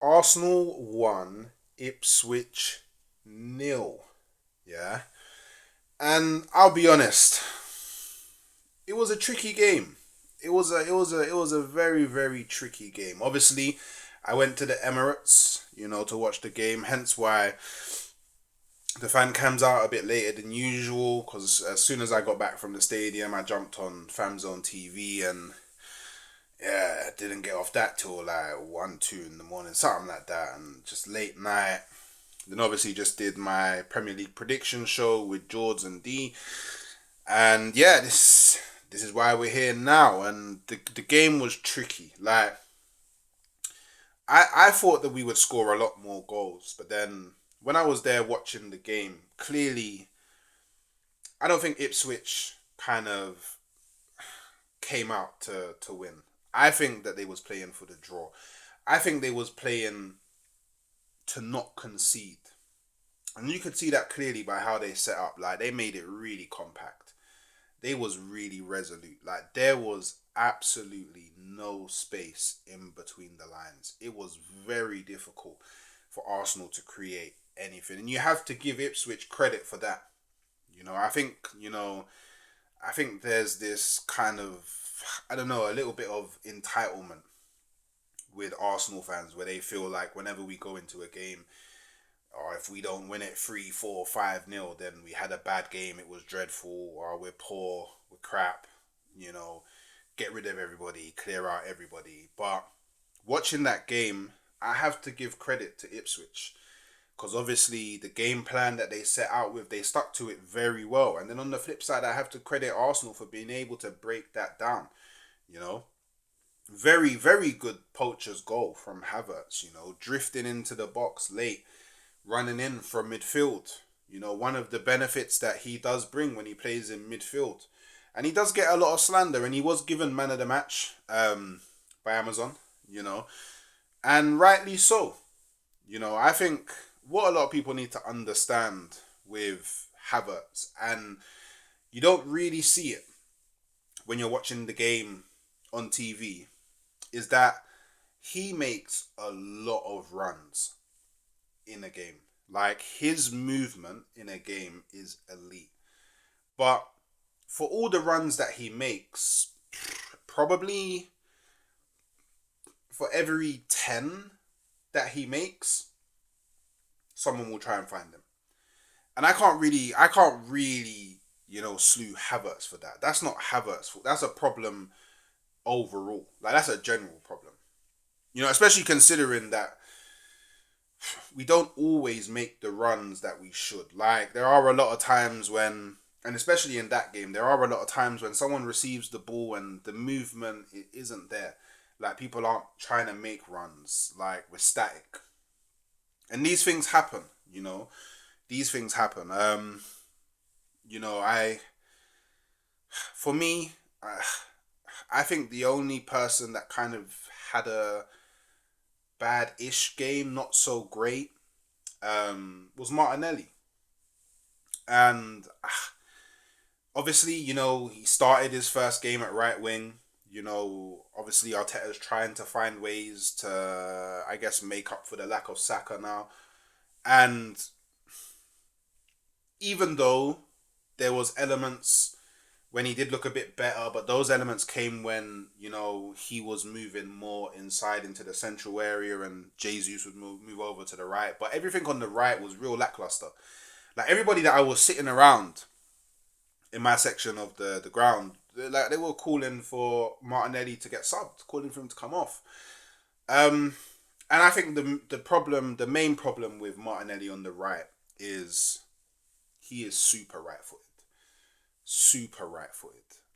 Arsenal won, Ipswich nil. Yeah. And I'll be honest, it was a tricky game. It was a very, very tricky game. Obviously, I went to the Emirates, to watch the game, hence why the fan cams out a bit later than usual, because as soon as I got back from the stadium, I jumped on FamZone TV, and yeah, didn't get off that till like 1, 2 in the morning, something like that, and just late night. Then obviously just did my Premier League prediction show with George and D, and yeah, this is why we're here now. And the game was tricky. Like I thought that we would score a lot more goals, but then when I was there watching the game, clearly I don't think Ipswich kind of came out to win. I think that they was playing for the draw. I think they was playing to not concede. And you could see that clearly by how they set up. Like they made it really compact. They was really resolute. Like there was absolutely no space in between the lines. It was very difficult for Arsenal to create anything. And you have to give Ipswich credit for that. I think there's this kind of, I don't know, a little bit of entitlement with Arsenal fans where they feel like whenever we go into a game, or if we don't win it 3, 4, 5-0, then we had a bad game, it was dreadful, or we're poor, we're crap, you know, get rid of everybody, clear out everybody. But watching that game, I have to give credit to Ipswich because obviously the game plan that they set out with, they stuck to it very well. And then on the flip side, I have to credit Arsenal for being able to break that down. You know, very, very good poacher's goal from Havertz, drifting into the box late, running in from midfield. One of the benefits that he does bring when he plays in midfield. And he does get a lot of slander, and he was given man of the match by Amazon, and rightly so. I think what a lot of people need to understand with Havertz, and you don't really see it when you're watching the game on TV, is that he makes a lot of runs in a game. Like his movement in a game is elite. But for all the runs that he makes, probably for every 10 that he makes, someone will try and find him. And I can't really, slew Havertz for that. That's not Havertz' fault. That's a problem overall. Like that's a general problem. Especially considering that we don't always make the runs that we should. Like there are a lot of times when, and especially in that game, there are a lot of times when someone receives the ball and the movement it isn't there. Like people aren't trying to make runs. Like we're static, and these things happen. These things happen. I for me, I think the only person that kind of had a bad-ish game, not so great, was Martinelli. And obviously, he started his first game at right wing. Obviously Arteta's trying to find ways to, I guess, make up for the lack of Saka now. And even though there was elements when he did look a bit better, but those elements came when, he was moving more inside into the central area and Jesus would move over to the right. But everything on the right was real lackluster. Like everybody that I was sitting around in my section of the ground, they were calling for Martinelli to get subbed, calling for him to come off. And I think the main problem with Martinelli on the right is he is super right footed.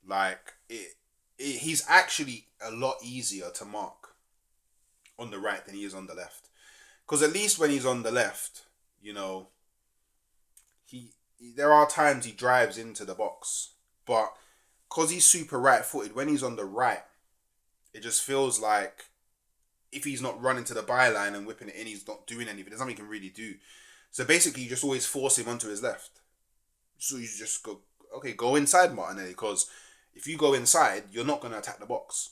Like he's actually a lot easier to mark on the right than he is on the left. Because at least when he's on the left, he there are times he drives into the box, but because he's super right footed, when he's on the right, it just feels like if he's not running to the byline and whipping it in, he's not doing anything. There's nothing he can really do. So basically, you just always force him onto his left. So you just go, okay, go inside Martinelli, because if you go inside, you're not going to attack the box.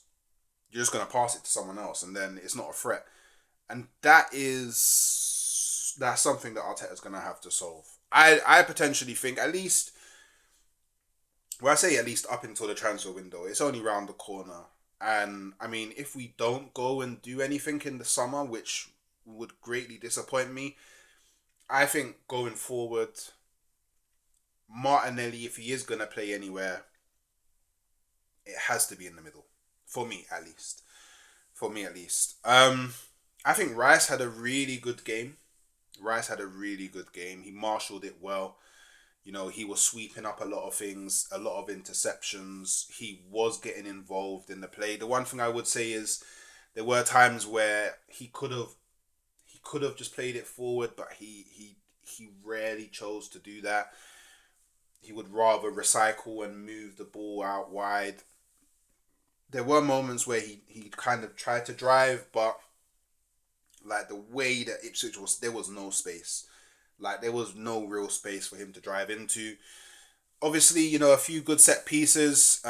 You're just going to pass it to someone else, and then it's not a threat. And that's something that Arteta's gonna have to solve. I potentially think at least, well, I say at least up until the transfer window, it's only round the corner. And I mean, if we don't go and do anything in the summer, which would greatly disappoint me, I think going forward, Martinelli, if he is gonna play anywhere, it has to be in the middle. For me at least. For me at least. I think Rice had a really good game. Rice had a really good game. He marshaled it well. You know, he was sweeping up a lot of things, a lot of interceptions. He was getting involved in the play. The one thing I would say is there were times where he could have just played it forward, but he rarely chose to do that. He would rather recycle and move the ball out wide. There were moments where he kind of tried to drive, but like the way that Ipswich was, there was no space. Like there was no real space for him to drive into. Obviously, you know, a few good set pieces.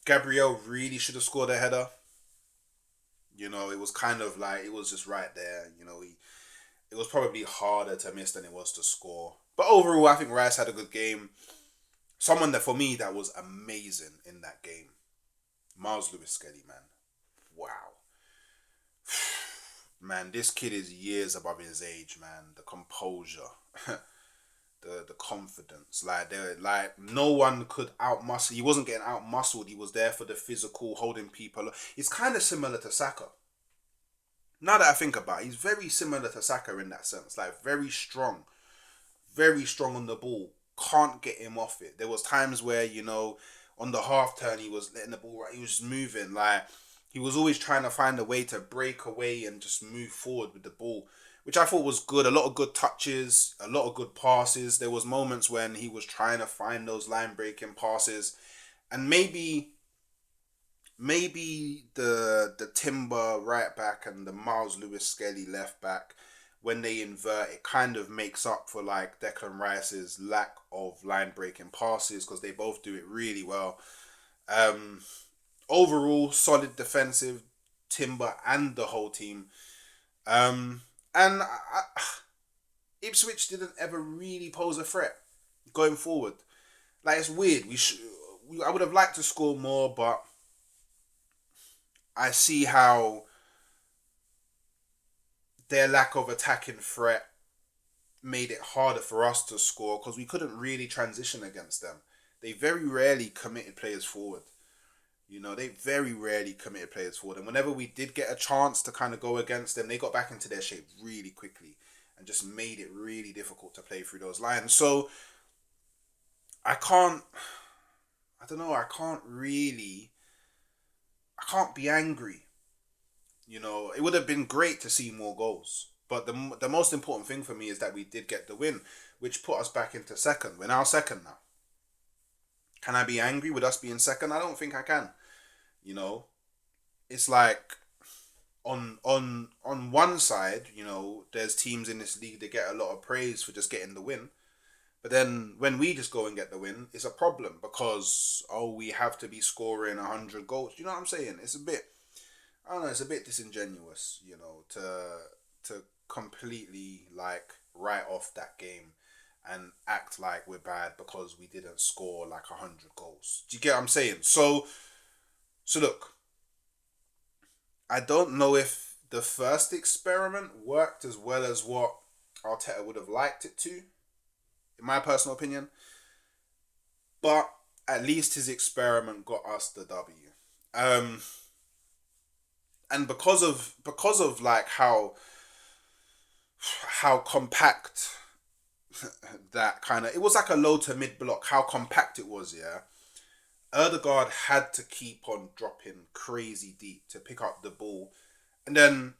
Gabriel really should have scored a header. You know, it was kind of like it was just right there. You know, it was probably harder to miss than it was to score. But overall, I think Rice had a good game. Someone that for me that was amazing in that game, Miles Lewis Skelly, man. Wow. Man, this kid is years above his age, man. The composure, the confidence, like no one could outmuscle. He wasn't getting outmuscled. He was there for the physical, holding people. It's kind of similar to Saka. Now that I think about it, he's very similar to Saka in that sense. Like very strong on the ball. Can't get him off it. There was times where, you know, on the half turn he was letting the ball right. He was moving like he was always trying to find a way to break away and just move forward with the ball, which I thought was good. A lot of good touches, a lot of good passes. There was moments when he was trying to find those line breaking passes, and maybe the Timber right back and the Miles Lewis Skelly left back, when they invert, it kind of makes up for like Declan Rice's lack of line breaking passes because they both do it really well. Um, Overall, solid defensive Timber and the whole team. And Ipswich didn't ever really pose a threat going forward. Like it's weird. I would have liked to score more, but I see how their lack of attacking threat made it harder for us to score because we couldn't really transition against them. They very rarely committed players forward. You know, they very rarely committed players forward. And whenever we did get a chance to kind of go against them, they got back into their shape really quickly and just made it really difficult to play through those lines. So I can't, I don't know, I can't be angry. You know, it would have been great to see more goals. But the most important thing for me is that we did get the win, which put us back into second. We're now second now. Can I be angry with us being second? I don't think I can. You know, it's like on one side, you know, there's teams in this league that get a lot of praise for just getting the win. But then when we just go and get the win, it's a problem because we have to be scoring 100 goals. You know what I'm saying? It's a bit, I don't know, it's a bit disingenuous, you know, to completely like write off that game and act like we're bad because we didn't score like 100 goals. Do you get what I'm saying? So look, I don't know if the first experiment worked as well as what Arteta would have liked it to, in my personal opinion. But at least his experiment got us the W. Um, and because of like how compact that kind of, it was like a low to mid block, how compact it was, yeah. Erdegaard had to keep on dropping crazy deep to pick up the ball, and then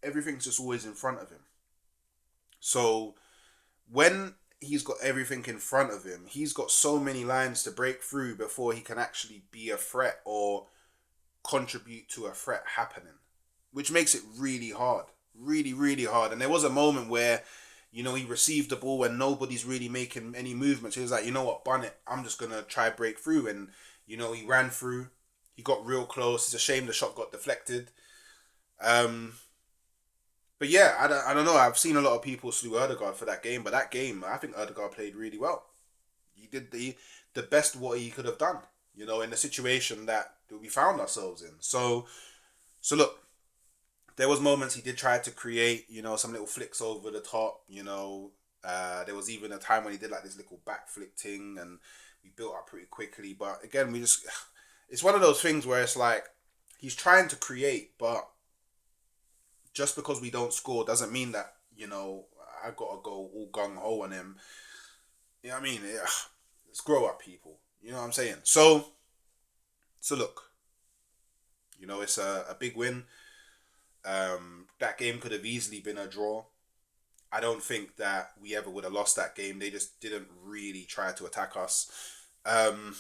everything's just always in front of him. So when he's got everything in front of him, he's got so many lines to break through before he can actually be a threat or contribute to a threat happening, which makes it really hard, really, really hard. And there was a moment where, you know, he received the ball and nobody's really making any movements. He was like, you know what, bun it. I'm just going to try break through. And, you know, he ran through. He got real close. It's a shame the shot got deflected. But yeah, I don't know. I've seen a lot of people slew Erdegaard for that game, but that game, I think Erdegaard played really well. He did the best what he could have done, in the situation that we found ourselves in. So look, there was moments he did try to create, some little flicks over the top, there was even a time when he did like this little backflip thing, and we built up pretty quickly. But again, it's one of those things where it's like he's trying to create, but just because we don't score doesn't mean that I gotta go all gung ho on him. You know what I mean? Yeah, let's grow up, people. You know what I'm saying? So look, it's a big win. That game could have easily been a draw. I don't think that we ever would have lost that game. They just didn't really try to attack us. Um,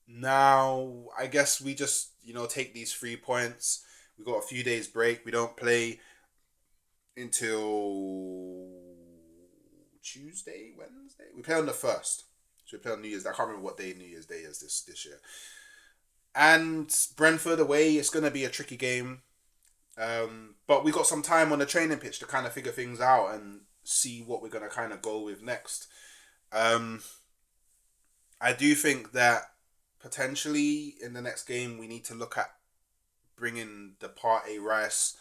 Now, I guess we just, take these 3 points. We got a few days break. We don't play until Tuesday, Wednesday. We play on the 1st. So we play on New Year's. I can't remember what day New Year's Day is this year. And Brentford away, it's going to be a tricky game. But we got some time on the training pitch to kind of figure things out and see what we're going to kind of go with next. I do think that potentially in the next game we need to look at bringing the Partey, Rice,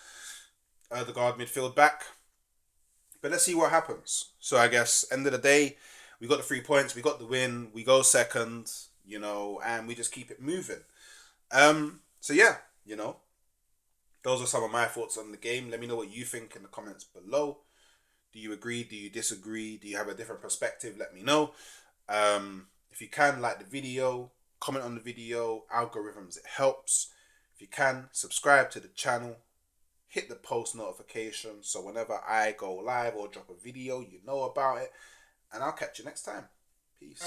the guard midfield back. But let's see what happens. So I guess end of the day, we got the 3 points, we got the win, we go second, and we just keep it moving. So yeah, those are some of my thoughts on the game. Let me know what you think in the comments below. Do you agree? Do you disagree? Do you have a different perspective? Let me know. If you can, like the video, comment on the video, algorithms, it helps. If you can, subscribe to the channel, hit the post notification so whenever I go live or drop a video, you know about it. And I'll catch you next time. Peace.